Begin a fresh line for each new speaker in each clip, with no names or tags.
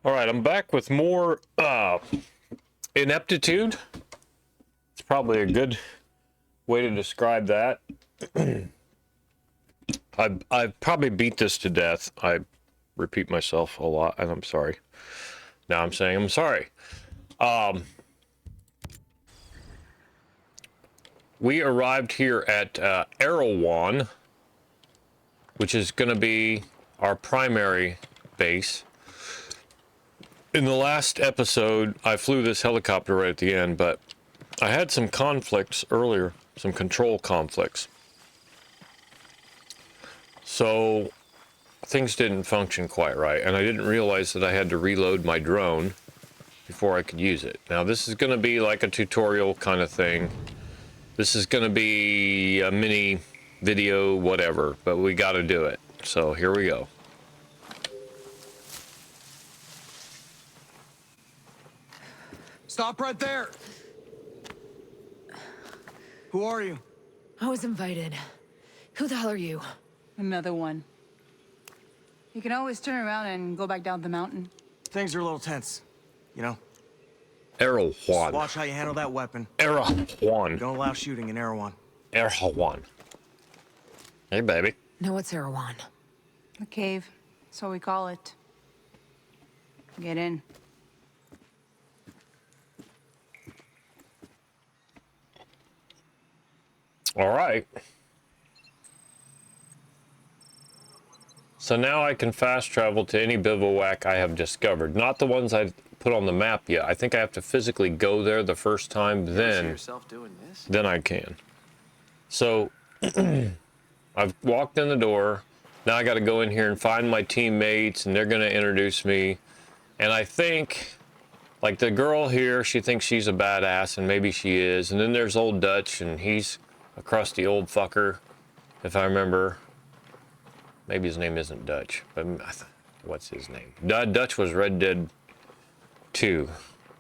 All right, I'm back with more ineptitude. It's probably a good way to describe that. I've probably beat this to death. I repeat myself a lot, and I'm sorry. Now I'm saying I'm sorry. We arrived here at Erewhon, which is going to be our primary base. In the last episode, I flew this helicopter right at the end, but I had some conflicts earlier, some control conflicts. So things didn't function quite right, and I didn't realize that I had to reload my drone before I could use it. Now this is going to be like a tutorial kind of thing. This is going to be a mini video, whatever, but we got to do it. So here we go.
Stop right there! Who are you?
I was invited. Who the hell are you?
Another one. You can always turn around and go back down the mountain.
Things are a little tense, you know?
Erewhon.
Watch how you handle that weapon.
Erewhon.
Don't allow shooting in Erewhon.
Erewhon. Hey, baby.
No, what's Erewhon?
A cave. That's what we call it. Get in.
All right. So now I can fast travel to any bivouac I have discovered. Not the ones I put on the map yet. I think I have to physically go there the first time, then I can. So I've walked in the door. Now I got to go in here and find my teammates, and they're going to introduce me. And I think, like the girl here, she thinks she's a badass, and maybe she is. And then there's old Dutch, and he's a crusty old fucker, if I remember. Maybe his name isn't Dutch, but what's his name? Dutch was Red Dead 2.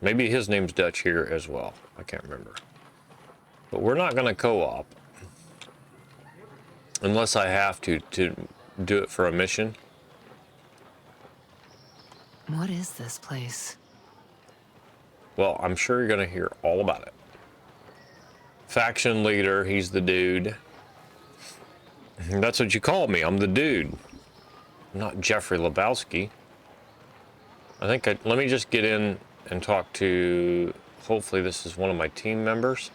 Maybe his name's Dutch here as well. I can't remember. But we're not going to co-op. Unless I have to do it for a mission.
What is this place?
Well, I'm sure you're going to hear all about it. Faction leader, he's the dude. That's what you call me. I'm the dude. I'm not Jeffrey Lebowski. Let me just get in and talk to, hopefully this is one of my team members.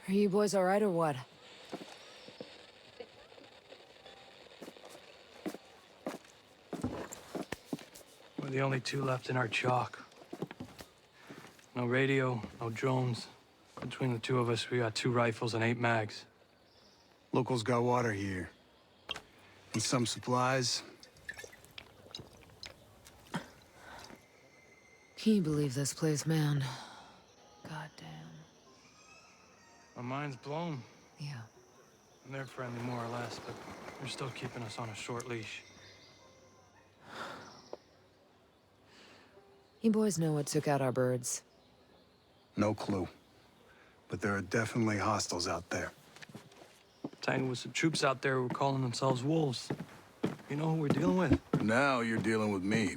Are you boys all right or what?
We're the only two left in our chalk. No radio, no drones. Between the two of us, we got 2 rifles and 8 mags.
Locals got water here. And some supplies.
Can you believe this place, man? Goddamn.
My mind's blown.
Yeah.
And they're friendly more or less, but they're still keeping us on a short leash.
You boys know what took out our birds?
No clue. But there are definitely hostiles out there.
Tangled with some troops out there who were calling themselves wolves. You know who we're dealing with?
Now you're dealing with me.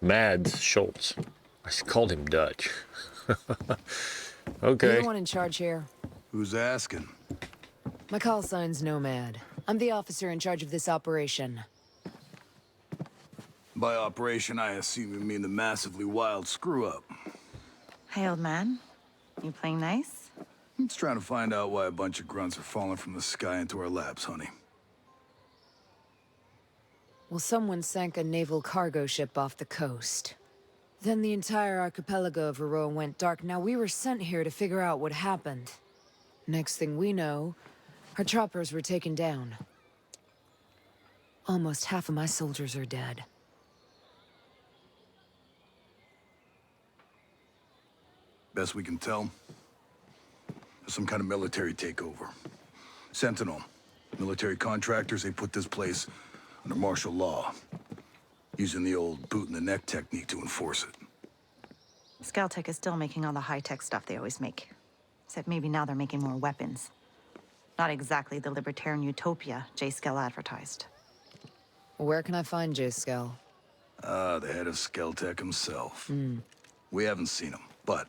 Mads Schultz. I called him Dutch. Okay.
You're the one in charge here.
Who's asking?
My call sign's Nomad. I'm the officer in charge of this operation.
By operation, I assume you mean the massively wild screw-up.
Hey, old man. You playing nice?
I'm just trying to find out why a bunch of grunts are falling from the sky into our laps, honey.
Well, someone sank a naval cargo ship off the coast. Then the entire archipelago of Erewhon went dark. Now, we were sent here to figure out what happened. Next thing we know, our choppers were taken down. Almost half of my soldiers are dead.
Best we can tell, there's some kind of military takeover. Sentinel, military contractors, they put this place under martial law, using the old boot in the neck technique to enforce it.
Skeltech is still making all the high-tech stuff they always make. Except maybe now they're making more weapons. Not exactly the libertarian utopia J. Skell advertised.
Where can I find J. Skell?
The head of Skeltech himself. We haven't seen him, but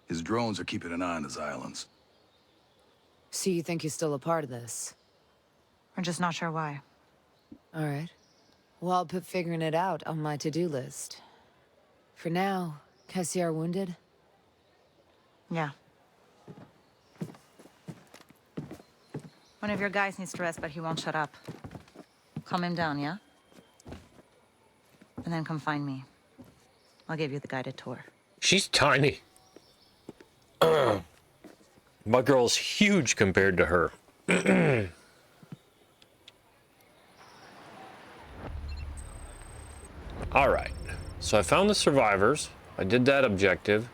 his drones are keeping an eye on his islands.
So you think he's still a part of this?
We're just not sure why.
All right. Well, I'll put figuring it out on my to-do list. For now, can I see our wounded?
Yeah. One of your guys needs to rest, but he won't shut up. Calm him down, yeah? And then come find me. I'll give you the guided tour.
She's tiny. My girl's huge compared to her. All right. So I found the survivors. I did that objective.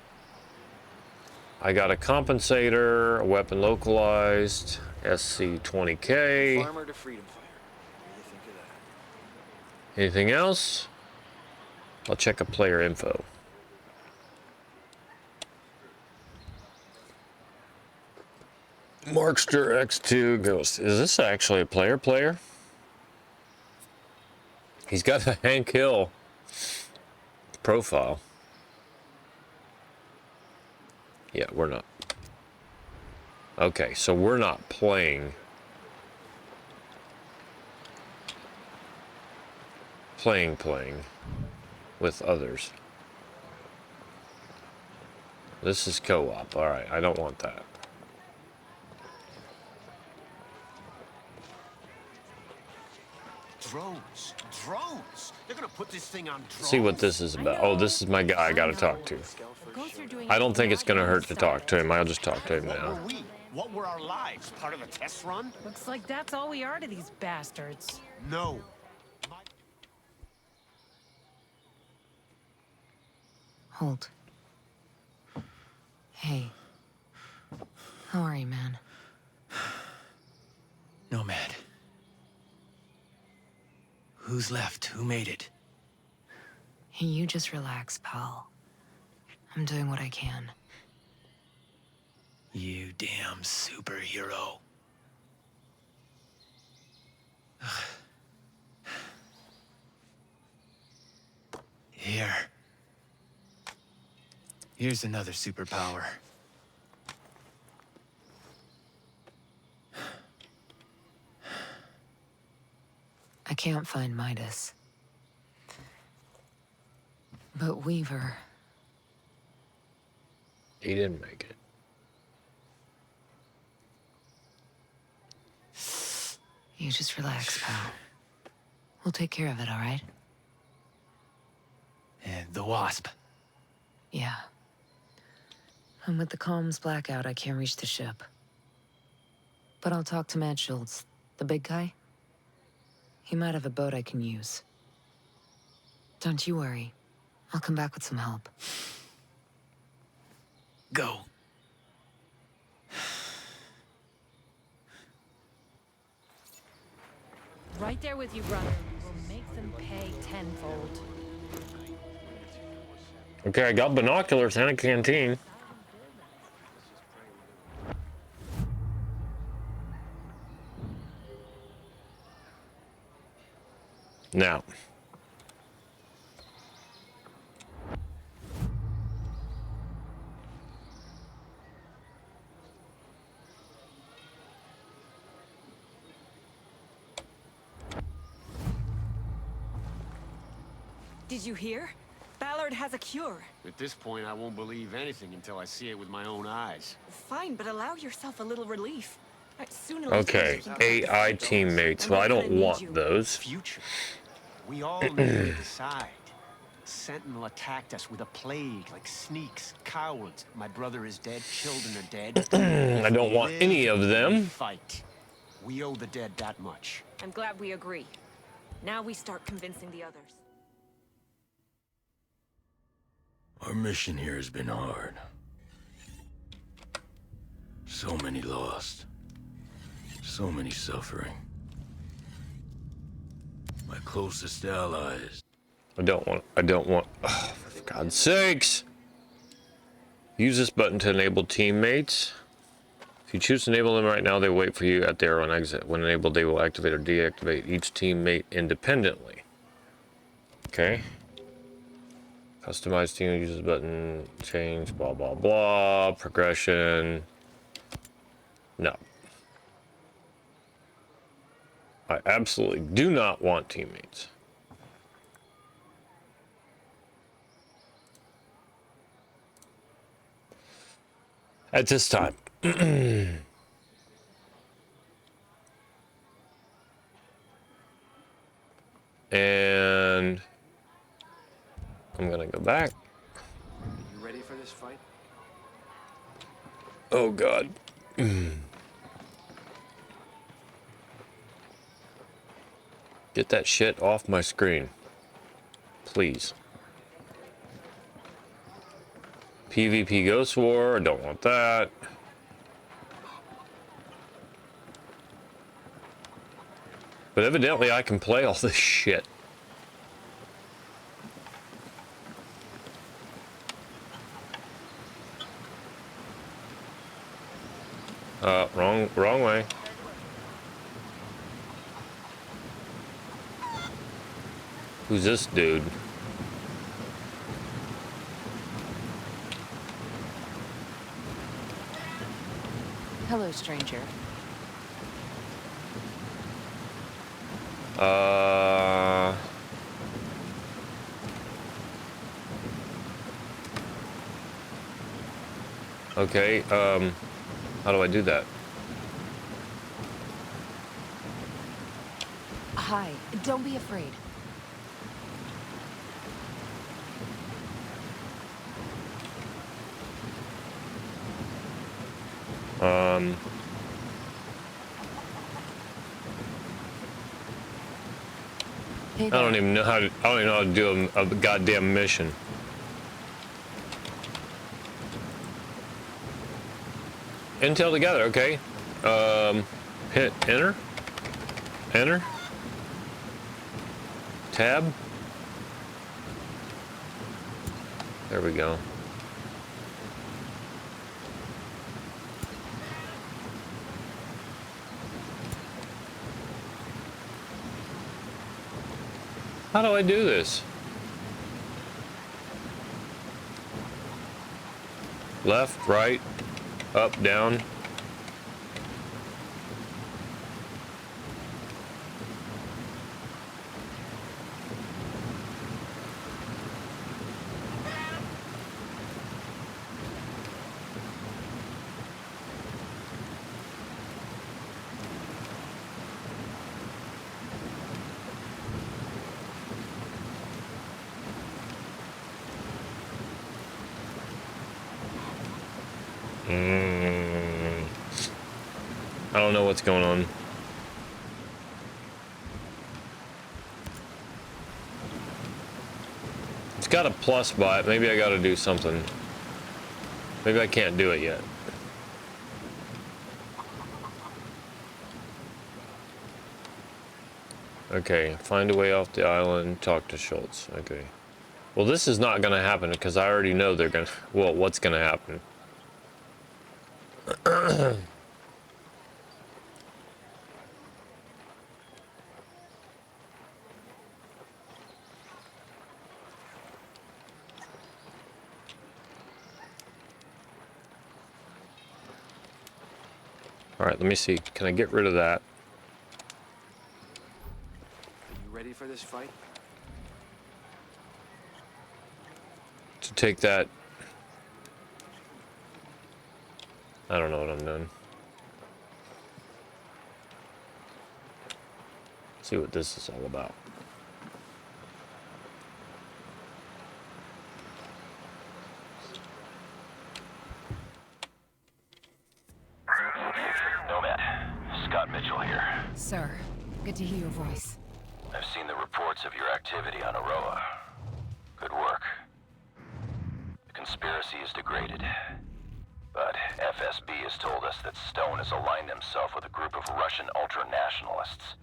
I got a compensator, a weapon localized, SC-20K.
Farmer to freedom fighter. What do you think of that?
Anything else? I'll check a player info. Markster X2 Ghost. Is this actually a player? He's got a Hank Hill profile. Yeah, we're not. Okay, so we're not playing with others. This is co-op. All right, I don't want that.
Drones. They're gonna put this thing on drones.
See what this is about. Oh, this is my guy I gotta talk to. I don't think it's gonna hurt to talk to him. I'll just talk to him now.
What were our lives? Part of a test run?
Looks like that's all we are to these bastards.
No.
Hold. Hey. How are you, man?
Nomad. Who's left? Who made it?
Hey, you just relax, pal. I'm doing what I can.
You damn superhero. Here. Here's another superpower.
I can't find Midas. But Weaver...
He didn't make it.
You just relax, pal. We'll take care of it, all right?
And the Wasp.
Yeah. And with the comms blackout, I can't reach the ship. But I'll talk to Matt Schultz, the big guy. He might have a boat I can use. Don't you worry. I'll come back with some help.
Go.
Right there with you, brother. We'll make them pay tenfold.
Okay, I got binoculars and a canteen. Now.
Did you hear? Ballard has a cure.
At this point, I won't believe anything until I see it with my own eyes.
Fine, but allow yourself a little relief. Sooner or
Okay,
later,
AI teammates. Well, I don't want those.
Future. We all need to decide. Sentinel attacked us with a plague, like sneaks, cowards. My brother is dead, children are dead.
I don't want any of them.
Fight. We owe the dead that much.
I'm glad we agree. Now we start convincing the others.
Our mission here has been hard. So many lost. So many suffering. My closest allies.
I don't want, oh, for God's sakes. Use this button to enable teammates. If you choose to enable them right now, they will wait for you at the Erewhon exit. When enabled, they will activate or deactivate each teammate independently. Okay. Customize team uses button, change, blah, blah, blah, progression. No. I absolutely do not want teammates. At this time. And I'm gonna go back.
You ready for this fight?
Oh God. Get that shit off my screen. Please. PvP Ghost War, I don't want that. But evidently I can play all this shit. Wrong way. Who's this dude?
Hello, stranger.
Okay, how do I do that?
Hi, don't be afraid. Hey
I
there.
don't even know how to, I don't even know how to do a goddamn mission. Intel together, okay. Hit enter. Enter. Tab. There we go. How do I do this? Left, right, up, down. I don't know what's going on. It's got a plus by it. Maybe I got to do something. Maybe I can't do it yet. Okay, find a way off the island, talk to Schultz. Okay. Well, this is not going to happen because I already know they're going to... Well, what's going to happen? All right, let me see. Can I get rid of that?
You ready for this fight?
To take that... I don't know what I'm doing. See what this is all about.
Nomad, Scott Mitchell here.
Sir, good to hear your voice.
I've seen the reports of your activity on Aroa. Good work. The conspiracy is degraded. But FSB has told us that Stone has aligned himself with a group of Russian ultra-nationalists.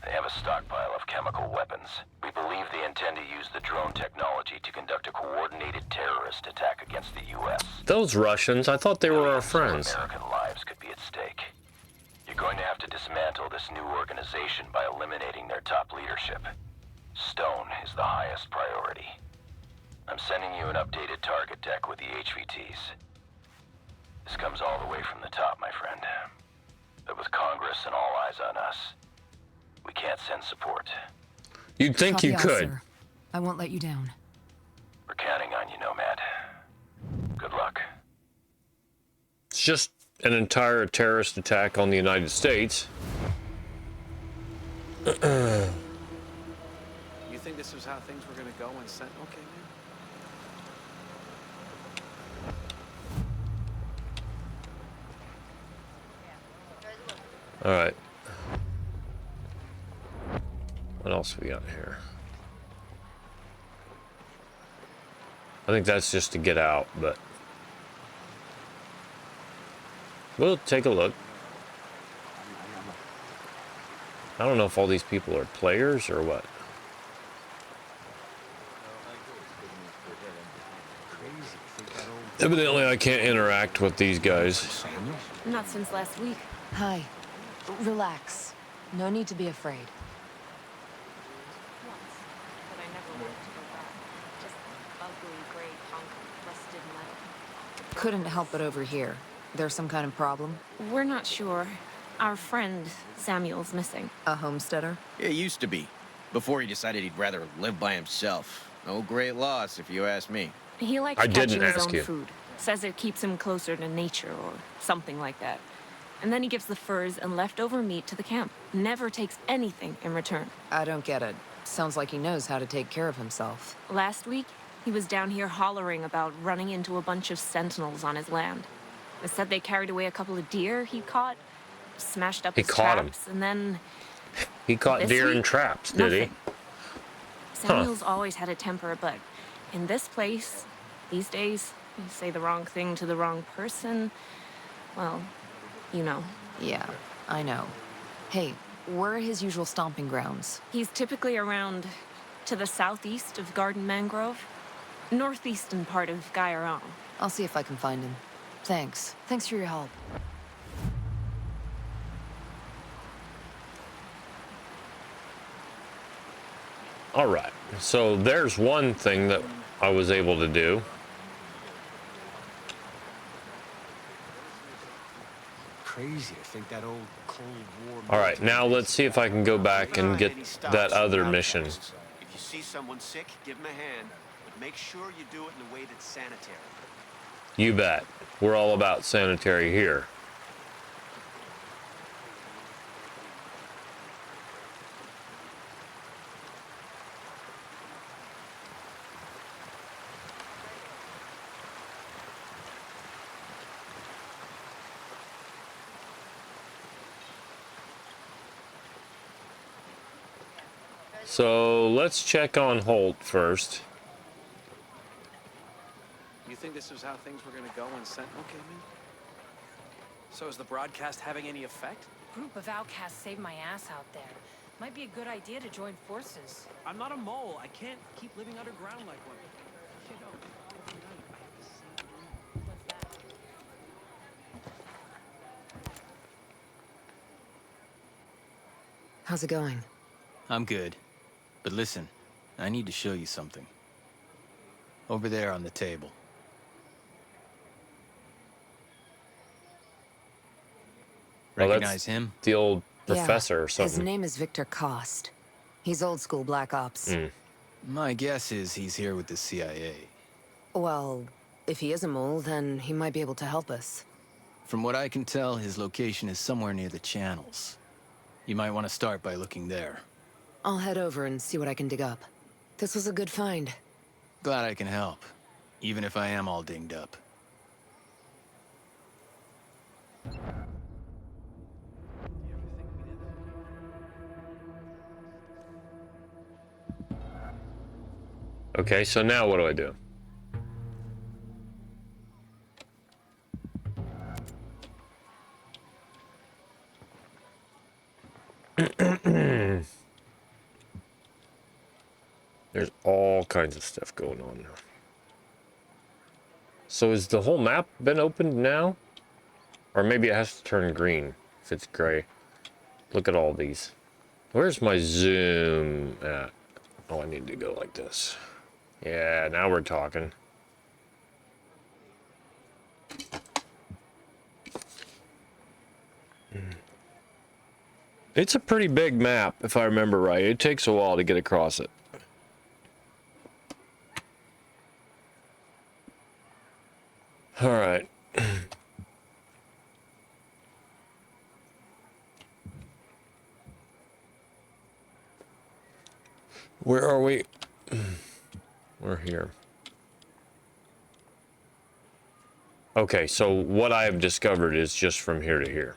They have a stockpile of chemical weapons. We believe they intend to use the drone technology to conduct a coordinated terrorist attack against the U.S.
Those Russians, I thought they were our
Millions of
friends.
American lives could be at stake. You're going to have to dismantle this new organization by eliminating their top leadership. Stone is the highest priority. I'm sending you an updated target deck with the HVTs. This comes all the way from the top, my friend. But with Congress and all eyes on us, we can't send support.
You'd think
Copy
you
all,
could.
sir. I won't let you down.
We're counting on you, Nomad. Good luck.
It's just an entire terrorist attack on the United States.
You think this was how things were gonna go when Sentinel came in?
All right. What else we got here? I think that's just to get out, but we'll take a look. I don't know if all these people are players or what. Evidently, I can't interact with these guys.
Not since last week.
Hi. Relax. No need to be afraid.
But I never wanted to go back. Just ugly gray concrete, rusted metal.
Couldn't help but overhear. There's some kind of problem?
We're not sure. Our friend, Samuel's missing.
A homesteader?
It used to be. Before he decided he'd rather live by himself. No great loss, if you ask me.
He likes
I
catching
didn't
his
ask
own
you.
food. Says it keeps him closer to nature or something like that. And then he gives the furs and leftover meat to the camp. Never takes anything in return.
I don't get it. Sounds like he knows how to take care of himself.
Last week, he was down here hollering about running into a bunch of sentinels on his land. They said they carried away a couple of deer he caught, smashed up
He
his
caught 'em.
traps, and then
He caught
This
deer in
week?
traps, did he?
Nothing. Samuel's always had a temper, but in this place, these days, you say the wrong thing to the wrong person, well, you know.
Yeah, I know. Hey, where are his usual stomping grounds?
He's typically around to the southeast of Garden Mangrove, northeastern part of Erewhon.
I'll see if I can find him. Thanks. Thanks for your help.
All right. So there's one thing that I was able to do.
Crazy to think that old Cold War.
All right, now let's see if I can go back and get that other mission.
If you see someone sick, give them a hand, but make sure you do it in a way that's sanitary.
You bet. We're all about sanitary here. So let's check on Holt first.
You think this was how things were gonna go when Sentinel came in? So is the broadcast having any effect?
Group of outcasts saved my ass out there. Might be a good idea to join forces.
I'm not a mole. I can't keep living underground like one. You know, every night I have the same dream.
What's that?
How's it going?
I'm good. But listen, I need to show you something. Over there on the table.
Well, that's
Recognize him?
the old professor or
His
something.
name is Victor Kost. He's old school Black Ops.
My guess is he's here with the CIA.
Well, if he is a mole, then he might be able to help us.
From what I can tell, his location is somewhere near the channels. You might want to start by looking there.
I'll head over and see what I can dig up. This was a good find.
Glad I can help, even if I am all dinged up.
Okay, so now what do I do? There's all kinds of stuff going on now. So has the whole map been opened now? Or maybe it has to turn green if it's gray. Look at all these. Where's my zoom at? Oh, I need to go like this. Yeah, now we're talking. It's a pretty big map, if I remember right. It takes a while to get across it. All right. Where are we? We're here. Okay, so what I have discovered is just from here to here.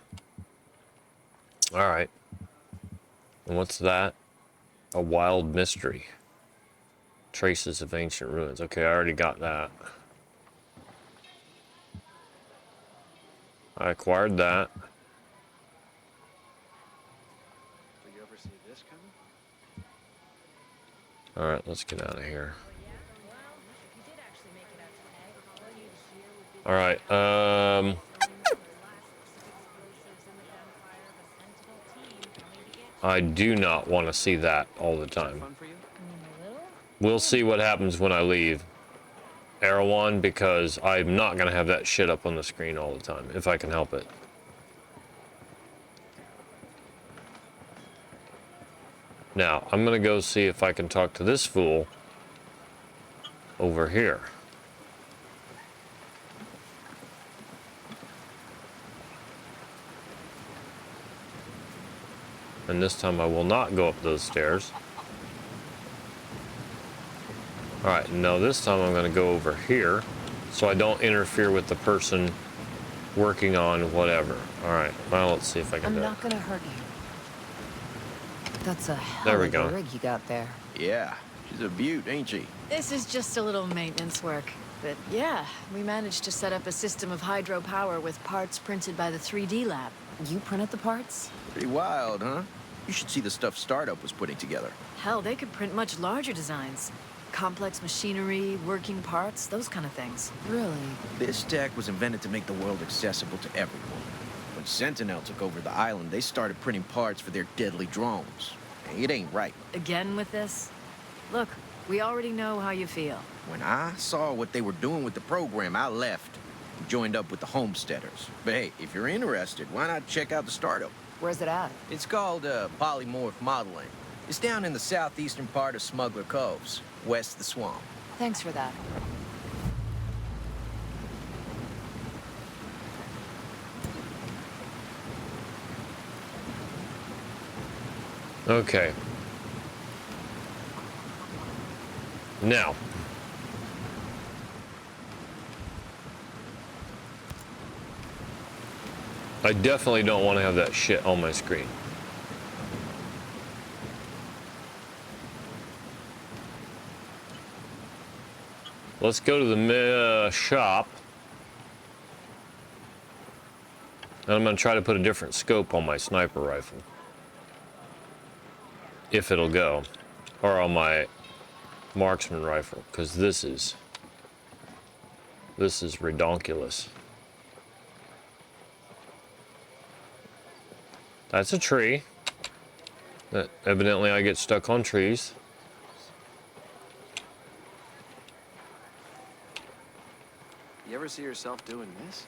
All right. And what's that? A wild mystery. Traces of ancient ruins. Okay, I already got that. I acquired that.
Did you ever see this coming?
All right, let's get out of here. All right. I do not want to see that all the time. We'll see what happens when I leave Erewhon, because I'm not going to have that shit up on the screen all the time, if I can help it. Now, I'm going to go see if I can talk to this fool over here. And this time I will not go up those stairs. Alright, no, this time I'm going to go over here so I don't interfere with the person working on whatever. Alright, well, let's see if I can do it.
I'm not going to hurt you. That's a
There
hell
we
of
go.
a rig you got there.
Yeah, she's a beaut, ain't she?
This is just a little maintenance work. But yeah, we managed to set up a system of hydropower with parts printed by the 3D lab.
You printed the parts?
Pretty wild, huh? You should see the stuff Startup was putting together.
Hell, they could print much larger designs. Complex machinery, working parts, those kind of things.
Really?
This tech was invented to make the world accessible to everyone. When Sentinel took over the island, they started printing parts for their deadly drones. It ain't right.
Again with this? Look, we already know how you feel.
When I saw what they were doing with the program, I left and joined up with the Homesteaders. But hey, if you're interested, why not check out the Startup?
Where's it at?
It's called polymorph modeling. It's down in the southeastern part of Smuggler Coves, west of the swamp.
Thanks for that.
Okay. Now. I definitely don't want to have that shit on my screen. Let's go to the shop. And I'm going to try to put a different scope on my sniper rifle. If it'll go. Or on my marksman rifle. Because this is redonkulous. That's a tree. Evidently I get stuck on trees.
You ever see yourself doing this?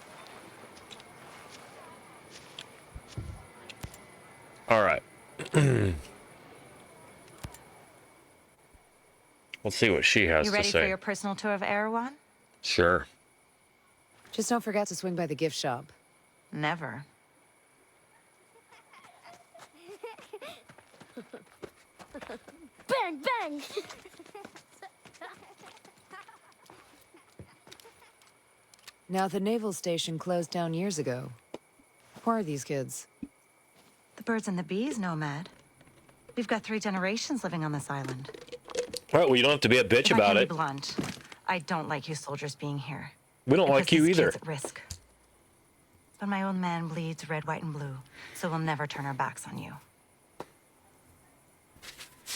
All right. Let's see what she has
You
to
ready
say.
for your personal tour of Erewhon?
Sure.
Just don't forget to swing by the gift shop.
Never.
Bang, bang!
Now, the naval station closed down years ago. Who are these kids?
The birds and the bees, Nomad. We've got 3 generations living on this island.
All right, well, you don't have to be a bitch
If
about
I
it.
can be blunt, I don't like you soldiers being here.
We don't
It
like
puts
you
these
either.
kids at risk. But my own man bleeds red, white, and blue, so we'll never turn our backs on you.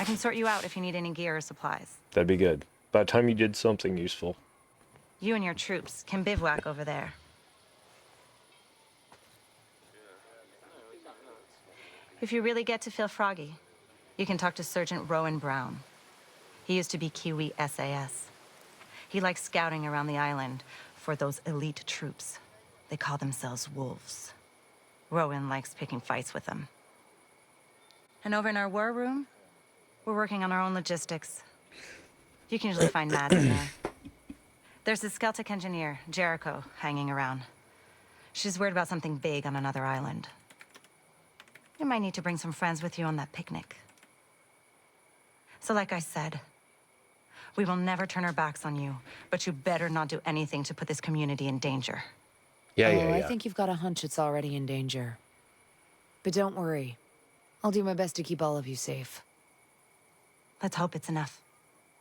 I can sort you out if you need any gear or supplies.
That'd be good. By the time you did something useful.
You and your troops can bivouac over there. If you really get to feel froggy, you can talk to Sergeant Rowan Brown. He used to be Kiwi SAS. He likes scouting around the island for those elite troops. They call themselves wolves. Rowan likes picking fights with them. And over in our war room, we're working on our own logistics. You can usually find Mads in there. There's this Celtic engineer, Jericho, hanging around. She's worried about something big on another island. You might need to bring some friends with you on that picnic. So like I said, we will never turn our backs on you, but you better not do anything to put this community in danger.
I think you've got a hunch it's already in danger. But don't worry. I'll do my best to keep all of you safe.
Let's hope it's enough.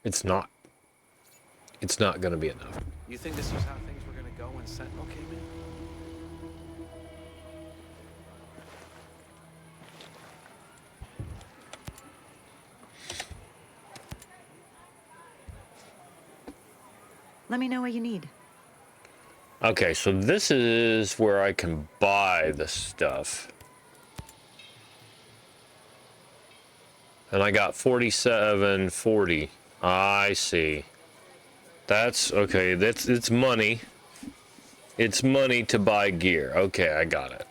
It's not. It's not gonna be enough.
You think this was how things were gonna go when Sentinel came in?
Let me know what you need.
Okay, so this is where I can buy the stuff. And I got 47.40. I see. That's okay. It's money. It's money to buy gear. Okay, I got it.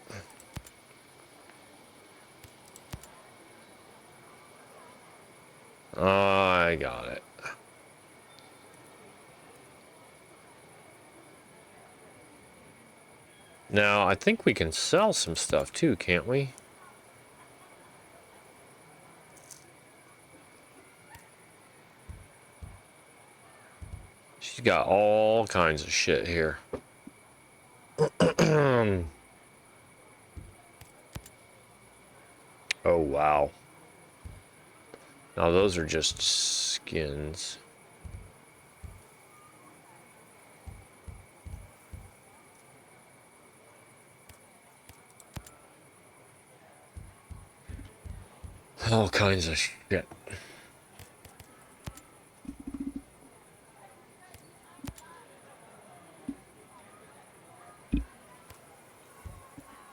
I got it. Now, I think we can sell some stuff too, can't we? She's got all kinds of shit here. Oh, wow. Now, those are just skins. All kinds of shit.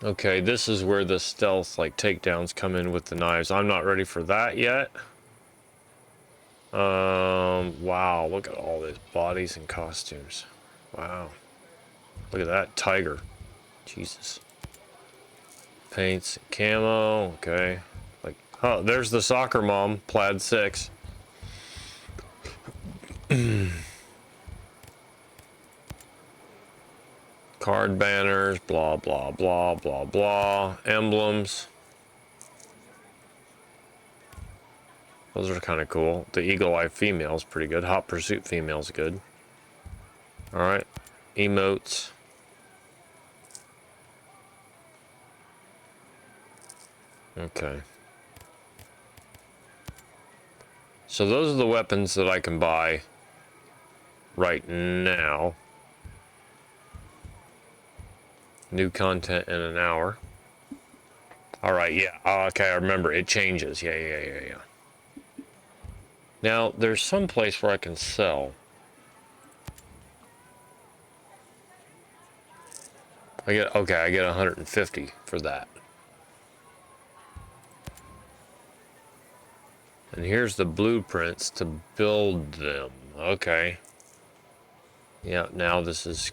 Okay, this is where the stealth, like, takedowns come in with the knives. I'm not ready for that yet. Wow, look at all these bodies and costumes. Wow. Look at that tiger. Jesus. Paints, camo, okay. Like, oh, there's the soccer mom, plaid 6. Card banners, blah, blah, blah, blah, blah. Emblems. Those are kind of cool. The Eagle Eye female is pretty good. Hot Pursuit female is good. Alright. Emotes. Okay. So those are the weapons that I can buy right now. New content in an hour. Alright, yeah. Okay, I remember. It changes. Yeah. Now, there's some place where I can sell. I get 150 for that. And here's the blueprints to build them. Okay. Yeah, now this is...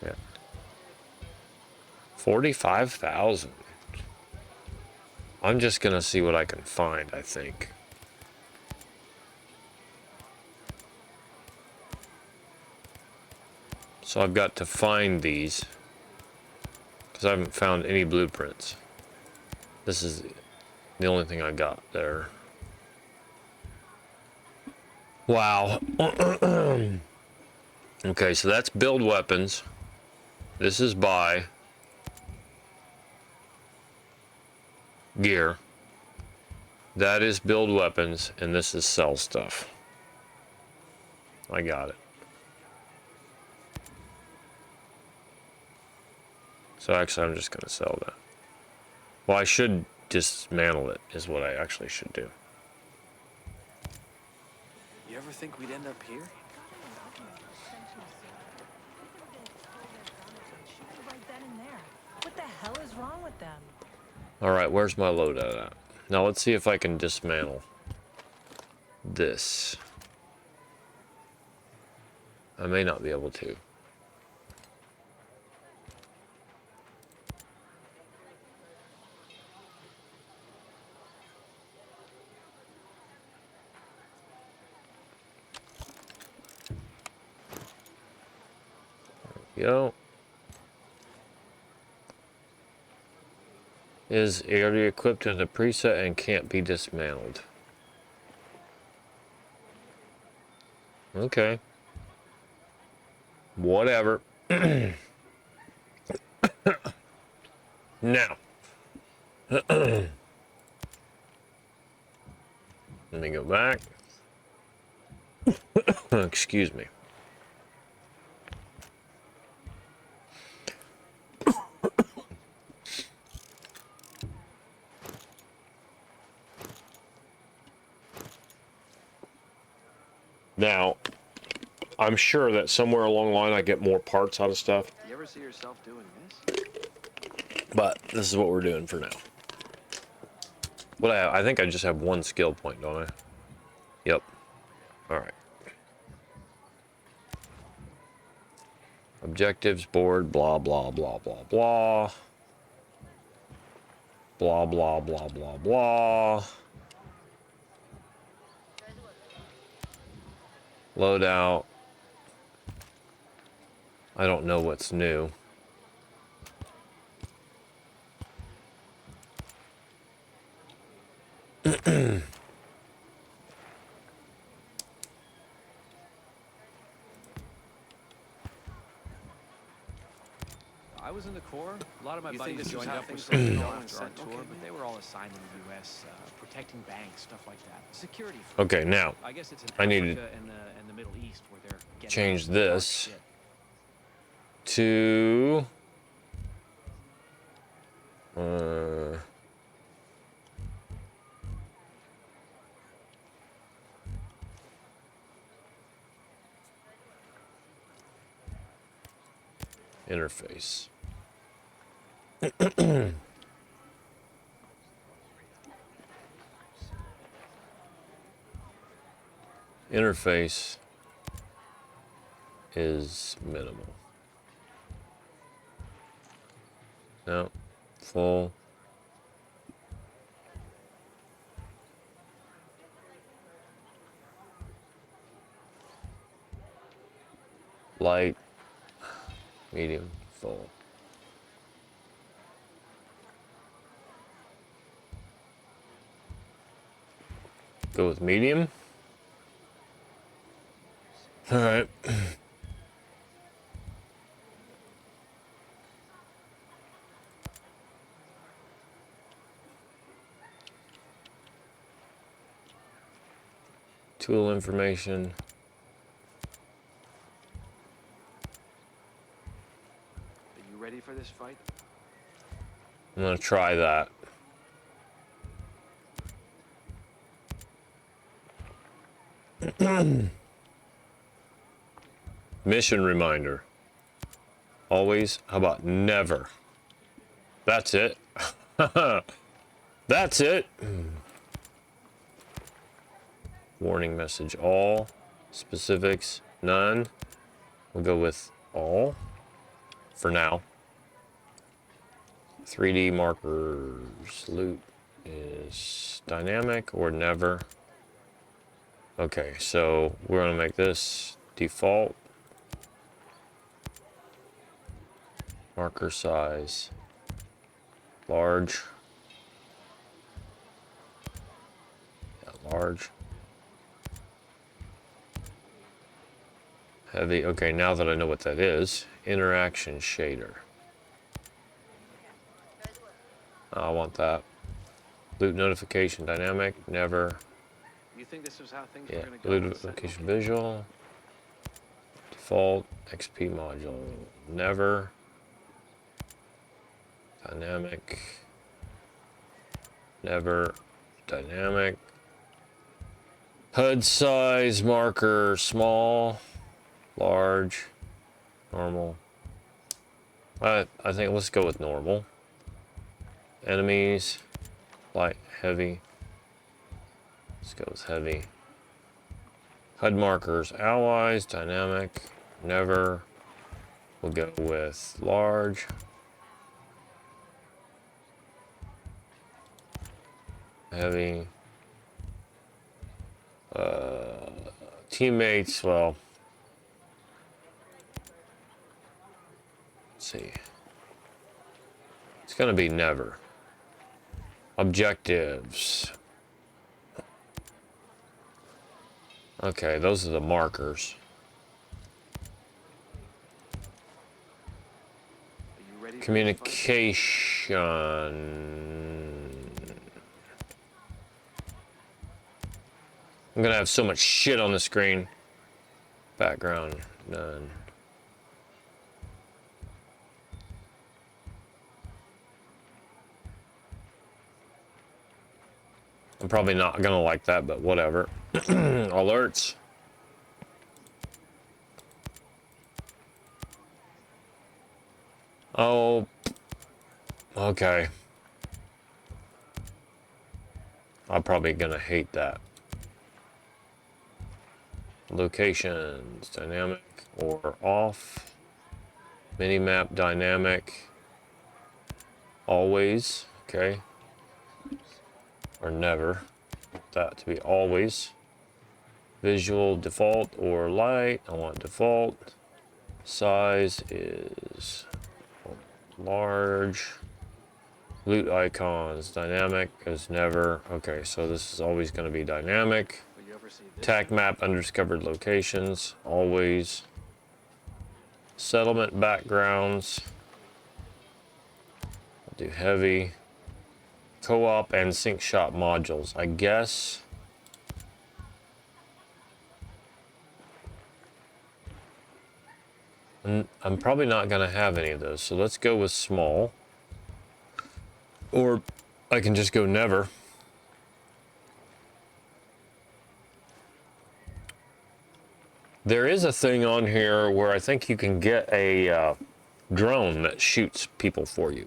Yeah. 45,000. I'm just gonna see what I can find, I think. So I've got to find these, because I haven't found any blueprints. This is the only thing I got there. Wow. Okay, so that's build weapons. This is buy gear. That is build weapons, and this is sell stuff. I got it. So actually, I'm just going to sell that. Well, I should dismantle it, is what I actually should do.
ever think we'd end up here?
What the hell is wrong with them?
Alright, where's my loadout at? Now let's see if I can dismantle this. I may not be able to. There we go. Is already equipped in the preset and can't be dismantled. Okay. Whatever. Now. Let me go back. Excuse me. Now, I'm sure that somewhere along the line I get more parts out of stuff.
You ever see yourself doing this?
But this is what we're doing for now. What I think I just have one skill point, don't I? Yep. Alright. Objectives, board, blah, blah, blah, blah, blah. Blah, blah, blah, blah, blah. Loadout. I don't know what's new.
I was in the Corps. A lot of my
You
buddies
think this was
joined
how
up with
things were gonna
Sentinel
go on
after our
Sentinel
tour,
came
but
in?
they were all assigned in the U.S., protecting banks, stuff like that. Security.
Okay, now,
I guess it's in
I need
Africa and the Middle East where they're
to
getting
change
into dark
this
shit.
to... interface. Interface is minimal. No, full. Light, medium, full. Go with medium. All right. Tool information.
Are you ready for this fight?
I'm gonna try that. Mission reminder. Always. How about never? That's it. That's it. Warning message. All. Specifics. None. We'll go with all. For now. 3D markers. Loot is dynamic or never. Okay, so we're gonna make this default. Marker size. Large. Yeah, large. Heavy. Okay, now that I know what that is, interaction shader. I want that. Loot notification dynamic, never.
You think this was how things
Yeah,
were gonna go?
loot
on Sentinel
notification
came in?
visual. Default, XP module, never. Dynamic. Never. Dynamic. HUD size marker, small, large, normal. I think let's go with normal. Enemies, light, heavy. Let's go with heavy. HUD markers, allies, dynamic, never. We'll go with large. Heavy. Teammates, well. Let's see. It's gonna be never. Objectives. Okay, those are the markers. Communication. I'm gonna have so much shit on the screen. Background, none. I'm probably not gonna like that, but whatever. Alerts. Oh, okay. I'm probably gonna hate that. Locations, dynamic or off. Minimap, dynamic. Always, okay. Or never. That to be always. Visual, default or light. I want default. Size is large. Loot icons, dynamic is never. Okay, so this is always going to be dynamic. Attack map, undiscovered locations, always. Settlement backgrounds. I'll do heavy. Co-op and sync shop modules, I guess. I'm probably not going to have any of those, so let's go with small. Or I can just go never. There is a thing on here where I think you can get a drone that shoots people for you.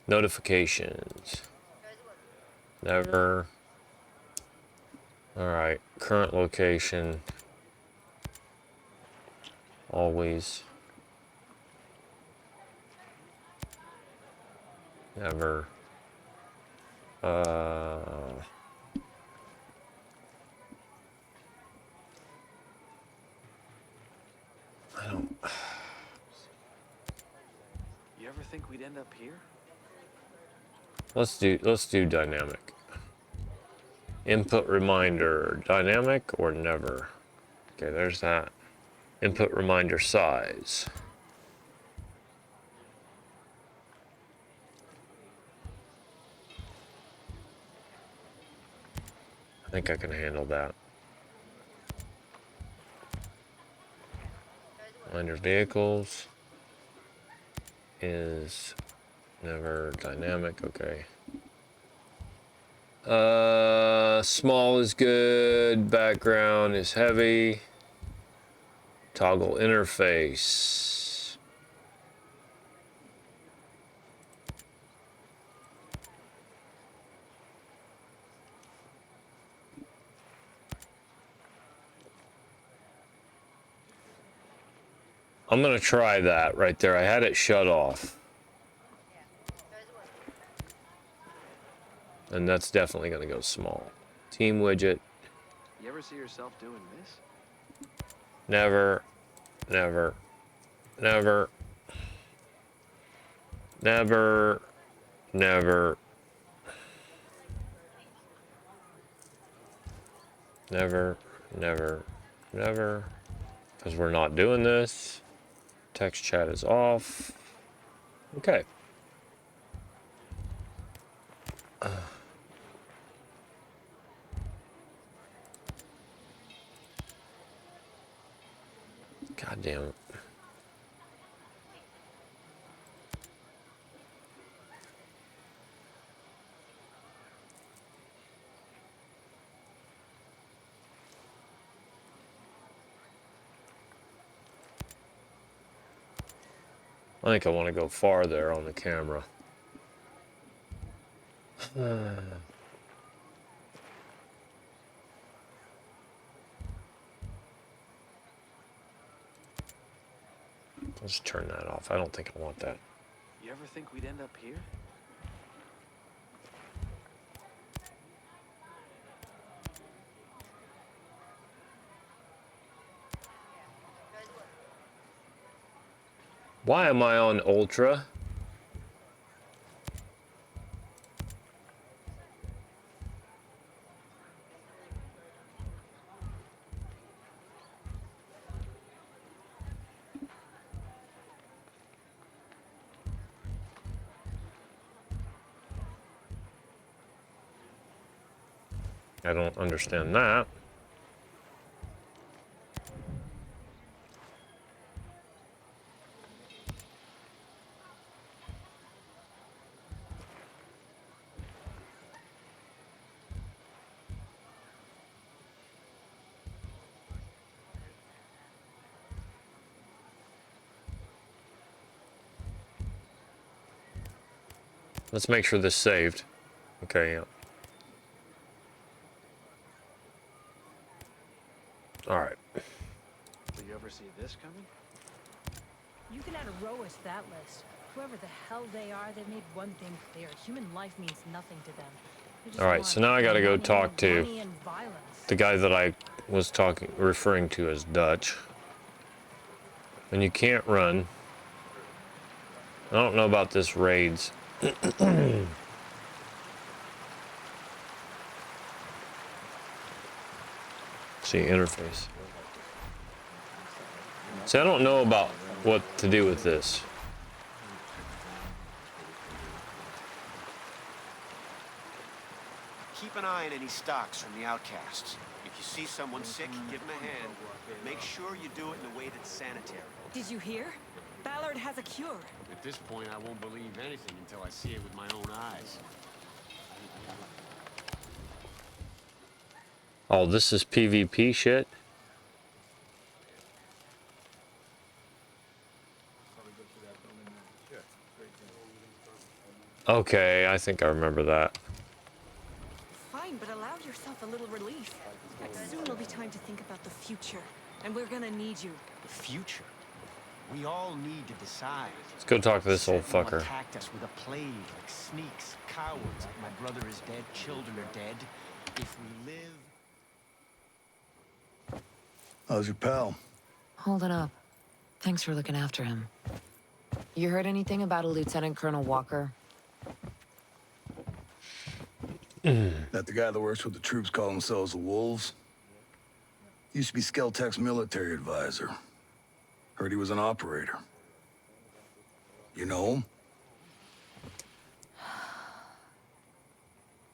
Notifications. Never. Alright, current location. Always. Never. I don't.
You ever think we'd end up here?
Let's do dynamic. Input reminder, dynamic or never. Okay, there's that. Input reminder size. I think I can handle that. Reminder vehicles is never dynamic, okay. Small is good, background is heavy. Toggle interface. I'm gonna try that right there. I had it shut off. And that's definitely gonna go small. Team widget.
You ever see yourself doing this?
Never, never, never, never, never, never, never, never, because we're not doing this. Text chat is off. Okay. God damn it. I think I want to go farther on the camera. Let's turn that off. I don't think I want that.
You ever think we'd end up here?
Why am I on Ultra? I don't understand that. Let's make sure this saved. Okay, yeah. Alright.
Did you ever see this coming?
You can add a Roas to that list. Whoever the hell they are, they've made one thing clear. Human life means nothing to them.
Alright, so now I gotta go talk to the guy that I was referring to as Dutch. And you can't run. I don't know about this raids. See, interface. See, I don't know about what to do with this.
Keep an eye on any stocks from the outcasts. If you see someone sick, give them a hand. Make sure you do it in a way that's sanitary.
Did you hear? Ballard has a cure.
At this point, I won't believe anything until I see it with my own eyes.
Oh, this is PvP shit? Okay, I think I remember that.
Fine, but allow yourself a little relief. Soon it'll be time to think about the future, and we're gonna need you.
The future? We all need to decide.
Let's go talk to this old
Sentinel
fucker.
attacked us with a plague, like sneaks, cowards. My brother is dead, children are dead. If we live...
How's your pal?
Hold it up. Thanks for looking after him. You heard anything about a Lieutenant Colonel Walker?
That the guy that works with the troops call themselves the Wolves? Used to be Skeltech's military advisor. Heard he was an operator. You know him?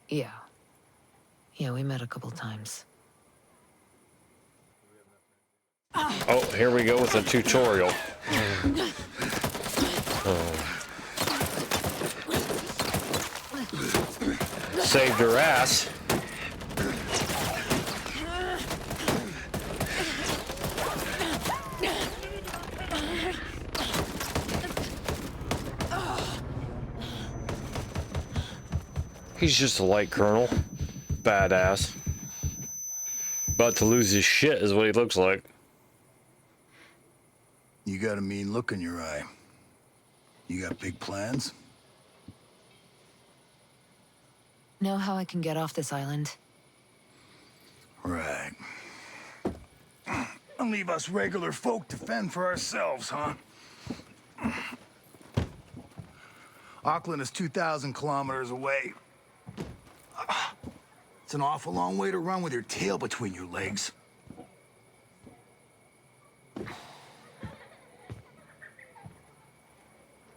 Yeah. Yeah, we met a couple times.
Oh, here we go with the tutorial. Oh. Saved her ass. He's just a light colonel. Badass. About to lose his shit is what he looks like.
You got a mean look in your eye. You got big plans?
Know how I can get off this island?
Right. And leave us regular folk to fend for ourselves, huh? Auckland is 2,000 kilometers away. It's an awful long way to run with your tail between your legs.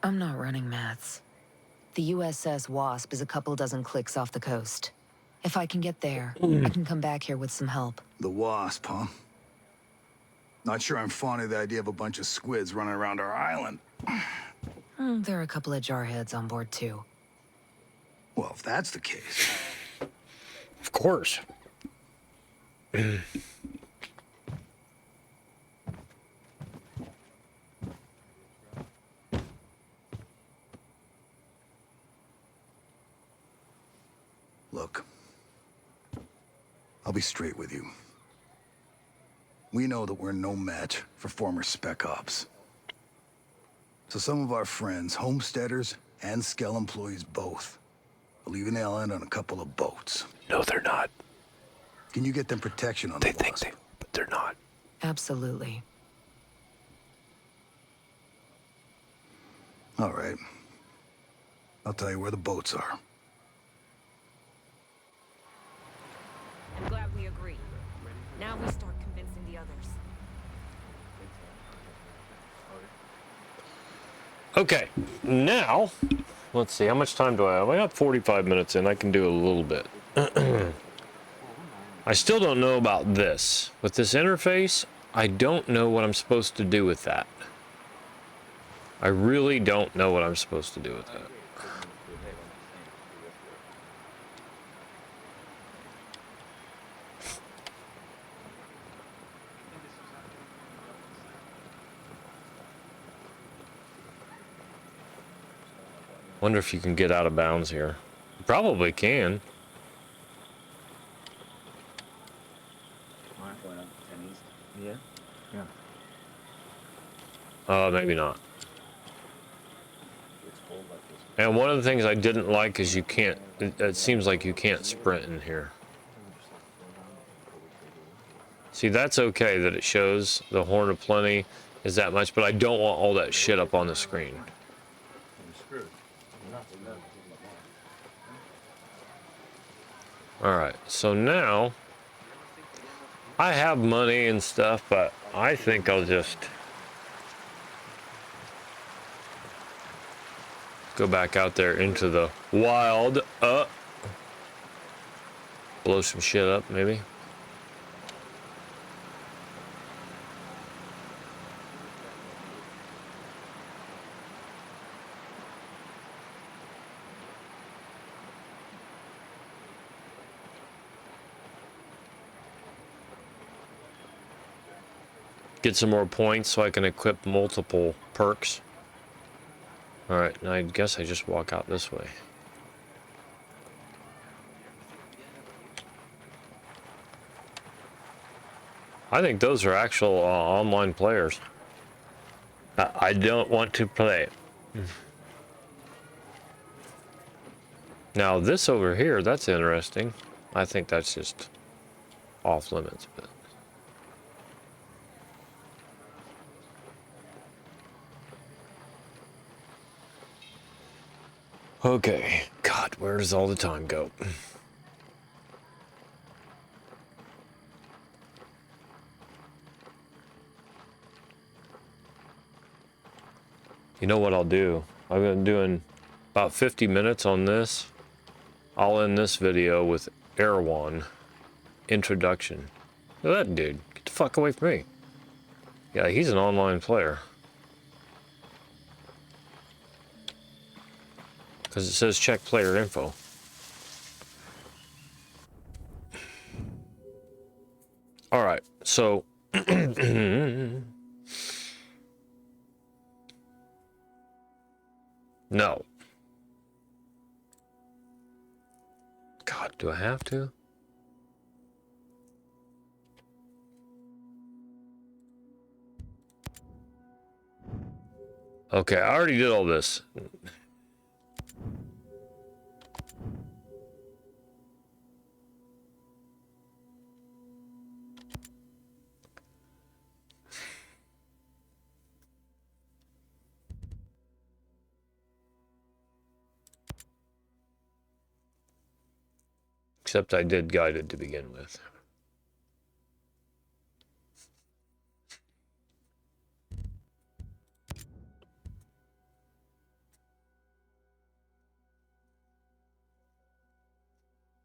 I'm not running, Mats. The USS Wasp is a couple dozen clicks off the coast. If I can get there, I can come back here with some help.
The Wasp, huh? Not sure I'm fond of the idea of a bunch of squids running around our island.
There are a couple of jarheads on board, too.
Well, if that's the case...
Of course.
I'll be straight with you. We know that we're no match for former Spec Ops. So some of our friends, homesteaders and Skell employees both, are leaving the island on a couple of boats.
No, they're not.
Can you get them protection on the Wasp?
But they're not.
Absolutely.
All right. I'll tell you where the boats are.
I'm glad we agree. Now we start convincing the others.
Okay, now, let's see, how much time do I have? I got 45 minutes in, I can do a little bit. I still don't know about this. With this interface, I don't know what I'm supposed to do with that. I really don't know what I'm supposed to do with that. Wonder if you can get out of bounds here. You probably can.
Yeah.
Yeah. Maybe not. And one of the things I didn't like is you can't, it seems like you can't sprint in here. See, that's okay that it shows the Horn of Plenty is that much, but I don't want all that shit up on the screen. Alright, so now I have money and stuff, but I think I'll just go back out there into the wild. Blow some shit up, maybe. Get some more points so I can equip multiple perks. Alright, and I guess I just walk out this way. I think those are actual online players. I don't want to play. Now this over here, that's interesting. I think that's just off limits, but okay. God, where does all the time go? You know what I'll do? I've been doing about 50 minutes on this. I'll end this video with Erewhon introduction. Look at that dude. Get the fuck away from me. Yeah, he's an online player. Because it says check player info. Alright, so no. God, do I have to? Okay, I already did all this. Except I did guided to begin with.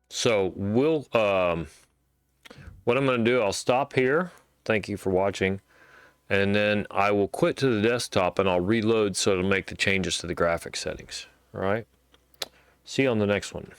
So we'll, what I'm going to do, I'll stop here. Thank you for watching. And then I will quit to the desktop and I'll reload so it'll make the changes to the graphic settings. All right. See you on the next one.